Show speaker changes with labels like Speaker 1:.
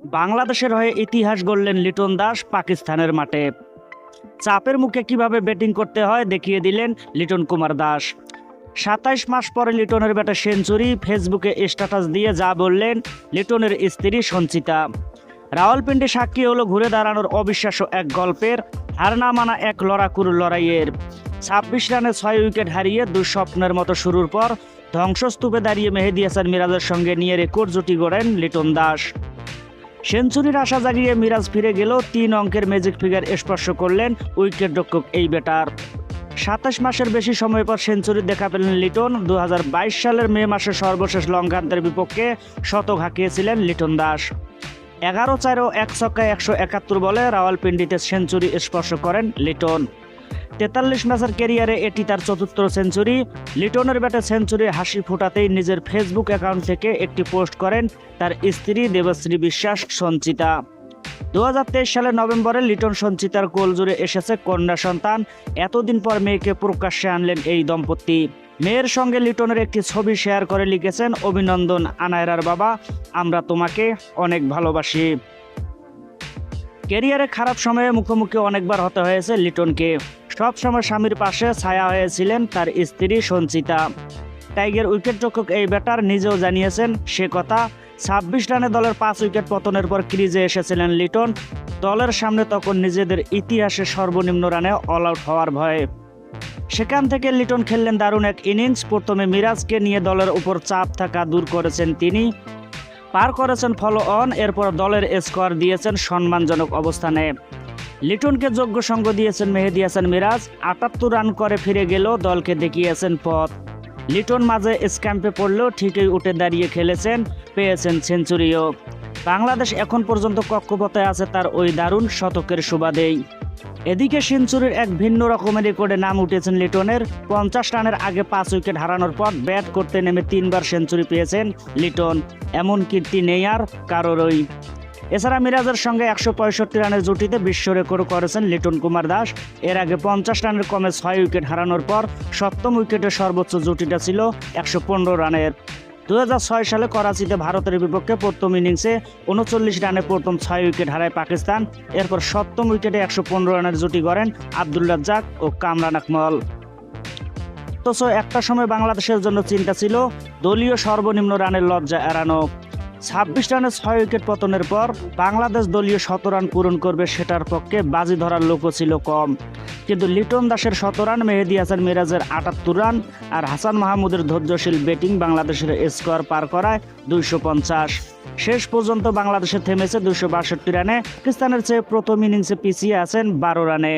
Speaker 1: বাংলাদেশের হয়ে ইতিহাস গড়লেন লিটন দাস পাকিস্তানের মাঠে। চাপের মুখে কিভাবে ব্যাটিং করতে হয় দেখিয়ে দিলেন লিটন কুমার দাস। ২৭ মাস পরে লিটনের ব্যাটে সেঞ্চুরি, ফেসবুকে স্ট্যাটাস দিয়ে যা বললেন লিটনের স্ত্রী সঞ্চিতা। রাওয়ালপিন্ডি সাক্ষী হলো ঘুরে দাঁড়ানোর অবিশ্বাস্য এক গল্পের, হার না মানা এক লড়াকুর লড়াইয়ের। ২৬ রানে ৬ উইকেট হারিয়ে দুঃস্বপ্নের মতো শুরুর পর ধ্বংসস্তূপে দাঁড়িয়ে মেহেদী হাসান মিরাজের সঙ্গে নিয়ে রেকর্ড জুটি গড়েন লিটন দাস। সেঞ্চুরির আশা জাগিয়ে মিরাজ ফিরে গেল, ৩ অঙ্কের ম্যাজিক ফিগার স্পর্শ করলেন উইকেটরক্ষক এই ব্যাটার। ২৭ মাসের বেশি সময় পর সেঞ্চুরি দেখা পেলেন লিটন। ২০২২ সালের মে মাসে সর্বশেষ লঙ্কানদের বিপক্ষে শতক হাঁকিয়েছিলেন লিটন দাস। ১১-৪ ও ১ ছক্কায় ১৭১ বলে রাওয়ালপিন্ডিতে সেঞ্চুরি স্পর্শ করেন লিটন। ৪৩ ম্যাচের ক্যারিয়ারে এটি তার চতুর্থ সেঞ্চুরি। লিটনের ব্যাটে সেঞ্চুরি হাসি ফোটাতেই নিজের ফেসবুক অ্যাকাউন্ট থেকে একটি পোস্ট করেন তার স্ত্রী দেবশ্রী বিশ্বাস সঞ্চিতা। ২০২৩ সালের নভেম্বরে লিটন সঞ্চিতার কোল জুড়ে এসেছে কন্যা সন্তান। এতদিন পর মেয়েকে প্রকাশ্যে আনলেন এই দম্পতি। মেয়ের সঙ্গে লিটনের একটি ছবি শেয়ার করে লিখেছেন, অভিনন্দন আনায়রার বাবা, আমরা তোমাকে অনেক ভালোবাসি। ক্যারিয়ারে খারাপ সময়ে মুখোমুখি অনেকবার হতে হয়েছে লিটনকে। সব সময় স্বামীর পাশে ছায়া হয়েছিলেন তার স্ত্রী সঞ্চিতা। টাইগার উইকেটরক্ষক এই ব্যাটার নিজেও জানিয়েছেন সে কথা। ২৬ রানে দলের ৫ উইকেট পতনের পর ক্রিজে এসেছিলেন লিটন। দলের সামনে তখন নিজেদের ইতিহাসে সর্বনিম্ন রানে অল আউট হওয়ার ভয়ে। সেখান থেকে লিটন খেললেন দারুণ এক ইনিংস। প্রথমে মিরাজকে নিয়ে দলের উপর চাপ থাকা দূর করেছেন তিনি, পার করেছেন ফলো অন, এরপর দলের স্কোর দিয়েছেন সম্মানজনক অবস্থানে। লিটনকে যোগ্য সঙ্গ দিয়েছেন মেহেদী হাসান মিরাজ। ৭৮ রান করে ফিরে গেল, দলকে দেখিয়েছেন পথ। লিটন মাঝে স্ক্যাম্পে পড়লেও ঠিকই উঠে দাঁড়িয়ে খেলেছেন, পেয়েছেন সেঞ্চুরিও। বাংলাদেশ এখন পর্যন্ত কক্ষপথে আছে তার ওই দারুণ শতকের সুবাদেই। এদিকে সেঞ্চুরির এক ভিন্ন রকমের রেকর্ডে নাম উঠেছেন লিটনের। ৫০ রানের আগে ৫ উইকেট হারানোর পর ব্যাট করতে নেমে ৩বার সেঞ্চুরি পেয়েছেন লিটন। এমন কীর্তি নেই আর কারোরই। এছাড়া মিরাজের সঙ্গে ১৬৫ রানের জুটিতে বিশ্ব রেকর্ড করেছেন লিটন কুমার দাস। এর আগে ৫০ রানের কমে ৬ উইকেট হারানোর পর ৭ম উইকেটের সর্বোচ্চ জুটিটা ছিল ১১৫ রানের। ২০০৬ সালে করাচিতে ভারতের বিপক্ষে প্রথম ইনিংসে ৩৯ রানে প্রথম ৬ উইকেট হারায় পাকিস্তান। এরপর ৭ম উইকেটে ১১৫ রানের জুটি গড়েন আব্দুল রাজ্জাক ও কামরান আকমল। অথচ একটা সময় বাংলাদেশের জন্য চিন্তা ছিল দলীয় সর্বনিম্ন রানের লজ্জা এড়ানো। ২৬ রানে ৬ উইকেট পতনের পর বাংলাদেশ দলীয় ১০০ রান পূরণ করবে সেটার পক্ষে বাজি ধরার লোকও ছিল কম। কিন্তু লিটন দাসের ১০০ রান, মেহেদী হাসান মিরাজের ৭৮ রান আর হাসান মাহমুদের ধৈর্যশীল ব্যাটিং বাংলাদেশের স্কোর পার করায় ২৫০। শেষ পর্যন্ত বাংলাদেশে থেমেছে ২৬২ রানে। পাকিস্তানের চেয়ে প্রথম ইনিংসে পিছিয়ে আছেন ১২ রানে।